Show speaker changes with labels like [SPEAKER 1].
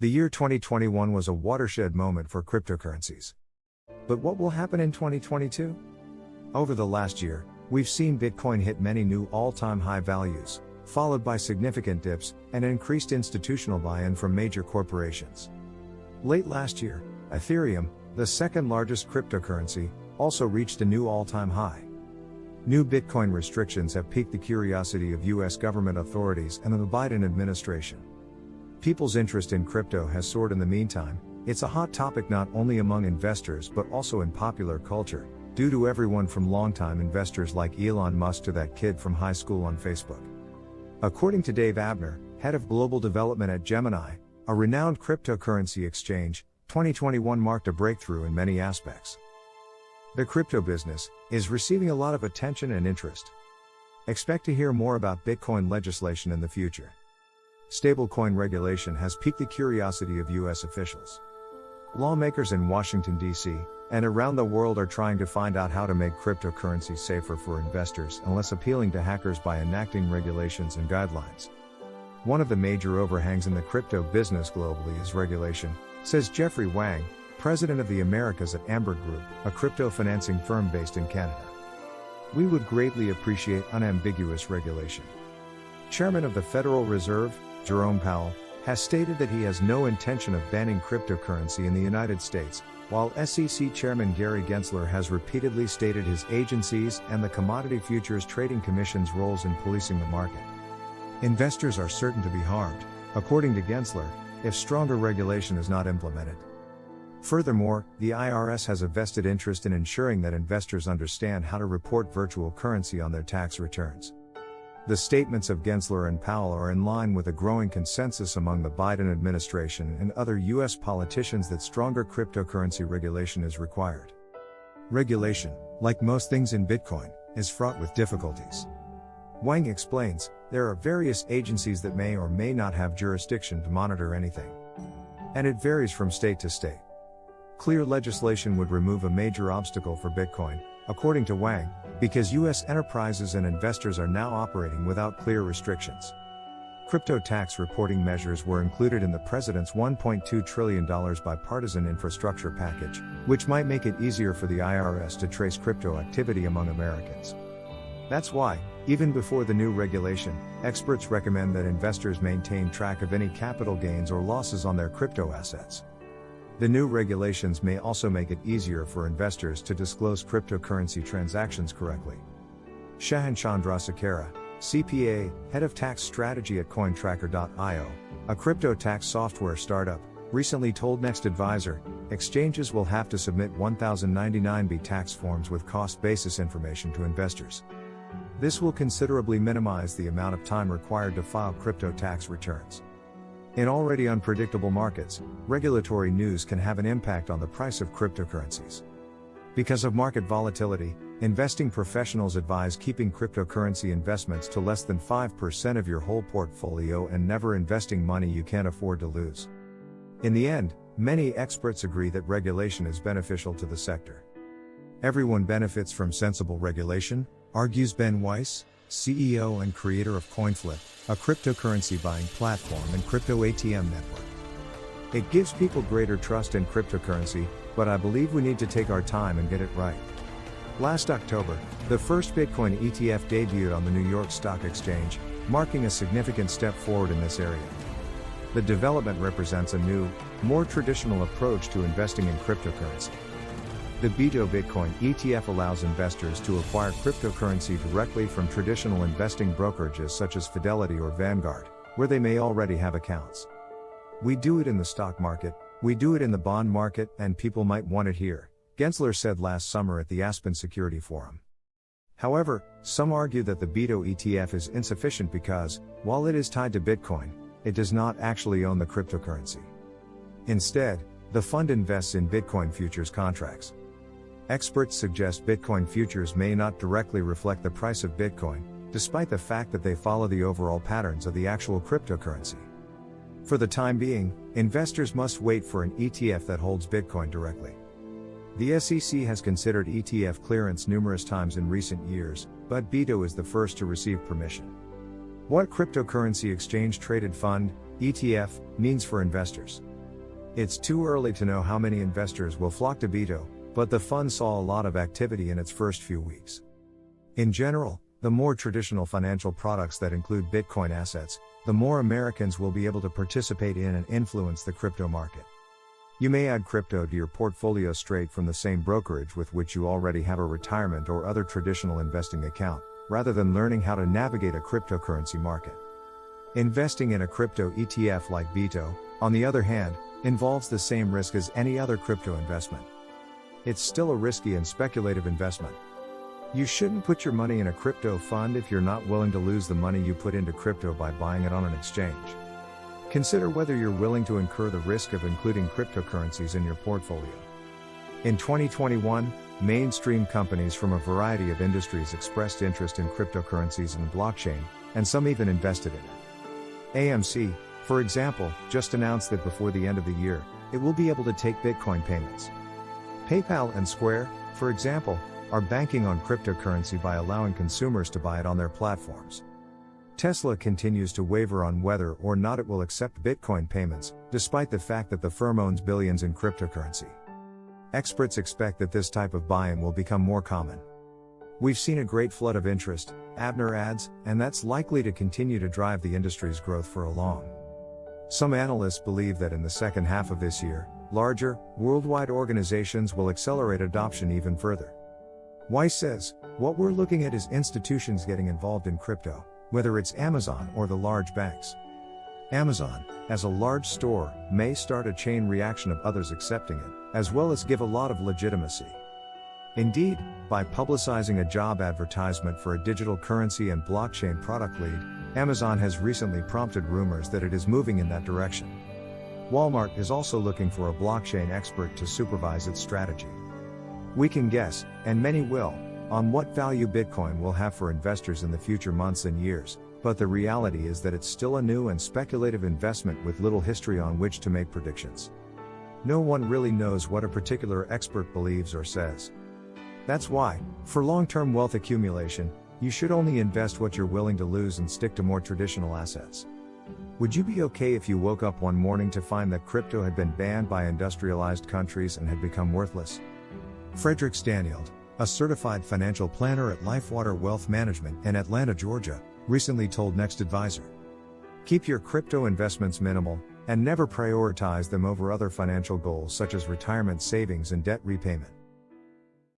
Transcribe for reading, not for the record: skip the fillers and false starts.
[SPEAKER 1] The year 2021 was a watershed moment for cryptocurrencies. But what will happen in 2022? Over the last year, we've seen Bitcoin hit many new all-time high values, followed by significant dips and increased institutional buy-in from major corporations. Late last year, Ethereum, the second largest cryptocurrency, also reached a new all-time high. New Bitcoin restrictions have piqued the curiosity of US government authorities and the Biden administration. People's interest in crypto has soared in the meantime. It's a hot topic not only among investors but also in popular culture, due to everyone from longtime investors like Elon Musk to that kid from high school on Facebook. According to Dave Abner, head of global development at Gemini, a renowned cryptocurrency exchange, 2021 marked a breakthrough in many aspects. The crypto business is receiving a lot of attention and interest. Expect to hear more about Bitcoin legislation in the future. Stablecoin regulation has piqued the curiosity of US officials. Lawmakers in Washington, D.C., and around the world are trying to find out how to make cryptocurrency safer for investors and less appealing to hackers by enacting regulations and guidelines. One of the major overhangs in the crypto business globally is regulation, says Jeffrey Wang, president of the Americas at Amber Group, a crypto financing firm based in Canada. We would greatly appreciate unambiguous regulation. Chairman of the Federal Reserve, Jerome Powell, has stated that he has no intention of banning cryptocurrency in the United States, while SEC Chairman Gary Gensler has repeatedly stated his agency's and the Commodity Futures Trading Commission's roles in policing the market. Investors are certain to be harmed, according to Gensler, if stronger regulation is not implemented. Furthermore, the IRS has a vested interest in ensuring that investors understand how to report virtual currency on their tax returns. The statements of Gensler and Powell are in line with a growing consensus among the Biden administration and other U.S. politicians that stronger cryptocurrency regulation is required. Regulation, like most things in Bitcoin, is fraught with difficulties. Wang explains, there are various agencies that may or may not have jurisdiction to monitor anything. And it varies from state to state. Clear legislation would remove a major obstacle for Bitcoin, according to Wang, because U.S. enterprises and investors are now operating without clear restrictions. Crypto tax reporting measures were included in the president's $1.2 trillion bipartisan infrastructure package, which might make it easier for the IRS to trace crypto activity among Americans. That's why, even before the new regulation, experts recommend that investors maintain track of any capital gains or losses on their crypto assets. The new regulations may also make it easier for investors to disclose cryptocurrency transactions correctly. Shahan Chandrasekera, CPA, head of tax strategy at CoinTracker.io, a crypto tax software startup, recently told Next Advisor, exchanges will have to submit 1099-B tax forms with cost basis information to investors. This will considerably minimize the amount of time required to file crypto tax returns. In already unpredictable markets, regulatory news can have an impact on the price of cryptocurrencies. Because of market volatility, investing professionals advise keeping cryptocurrency investments to less than 5% of your whole portfolio and never investing money you can't afford to lose. In the end, many experts agree that regulation is beneficial to the sector. Everyone benefits from sensible regulation, argues Ben Weiss, CEO and creator of CoinFlip, a cryptocurrency buying platform and crypto ATM network. It gives people greater trust in cryptocurrency, but I believe we need to take our time and get it right. Last October, the first Bitcoin ETF debuted on the New York Stock Exchange, marking a significant step forward in this area. The development represents a new, more traditional approach to investing in cryptocurrency. The BITO Bitcoin ETF allows investors to acquire cryptocurrency directly from traditional investing brokerages such as Fidelity or Vanguard, where they may already have accounts. We do it in the stock market, we do it in the bond market, and people might want it here, Gensler said last summer at the Aspen Security Forum. However, some argue that the BITO ETF is insufficient because, while it is tied to Bitcoin, it does not actually own the cryptocurrency. Instead, the fund invests in Bitcoin futures contracts. Experts suggest Bitcoin futures may not directly reflect the price of Bitcoin, despite the fact that they follow the overall patterns of the actual cryptocurrency. For the time being, investors must wait for an ETF that holds Bitcoin directly. The SEC has considered ETF clearance numerous times in recent years, but BITO is the first to receive permission. What cryptocurrency exchange-traded fund, ETF, means for investors. It's too early to know how many investors will flock to BITO, but the fund saw a lot of activity in its first few weeks. In general, the more traditional financial products that include Bitcoin assets, the more Americans will be able to participate in and influence the crypto market. You may add crypto to your portfolio straight from the same brokerage with which you already have a retirement or other traditional investing account, rather than learning how to navigate a cryptocurrency market. Investing in a crypto ETF like BITO, on the other hand, involves the same risk as any other crypto investment. It's still a risky and speculative investment. You shouldn't put your money in a crypto fund if you're not willing to lose the money you put into crypto by buying it on an exchange. Consider whether you're willing to incur the risk of including cryptocurrencies in your portfolio. In 2021, mainstream companies from a variety of industries expressed interest in cryptocurrencies and blockchain, and some even invested in it. AMC, for example, just announced that before the end of the year, it will be able to take Bitcoin payments. PayPal and Square, for example, are banking on cryptocurrency by allowing consumers to buy it on their platforms. Tesla continues to waver on whether or not it will accept Bitcoin payments, despite the fact that the firm owns billions in cryptocurrency. Experts expect that this type of buy-in will become more common. We've seen a great flood of interest, Abner adds, and that's likely to continue to drive the industry's growth for a long. Some analysts believe that in the second half of this year, larger, worldwide organizations will accelerate adoption even further. Weiss says, what we're looking at is institutions getting involved in crypto, whether it's Amazon or the large banks. Amazon, as a large store, may start a chain reaction of others accepting it, as well as give a lot of legitimacy. Indeed, by publicizing a job advertisement for a digital currency and blockchain product lead, Amazon has recently prompted rumors that it is moving in that direction. Walmart is also looking for a blockchain expert to supervise its strategy. We can guess, and many will, on what value Bitcoin will have for investors in the future months and years, but the reality is that it's still a new and speculative investment with little history on which to make predictions. No one really knows what a particular expert believes or says. That's why, for long-term wealth accumulation, you should only invest what you're willing to lose and stick to more traditional assets. Would you be okay if you woke up one morning to find that crypto had been banned by industrialized countries and had become worthless? Frederick Stanield, a certified financial planner at Lifewater Wealth Management in Atlanta, Georgia, recently told Next Advisor. Keep your crypto investments minimal, and never prioritize them over other financial goals such as retirement savings and debt repayment.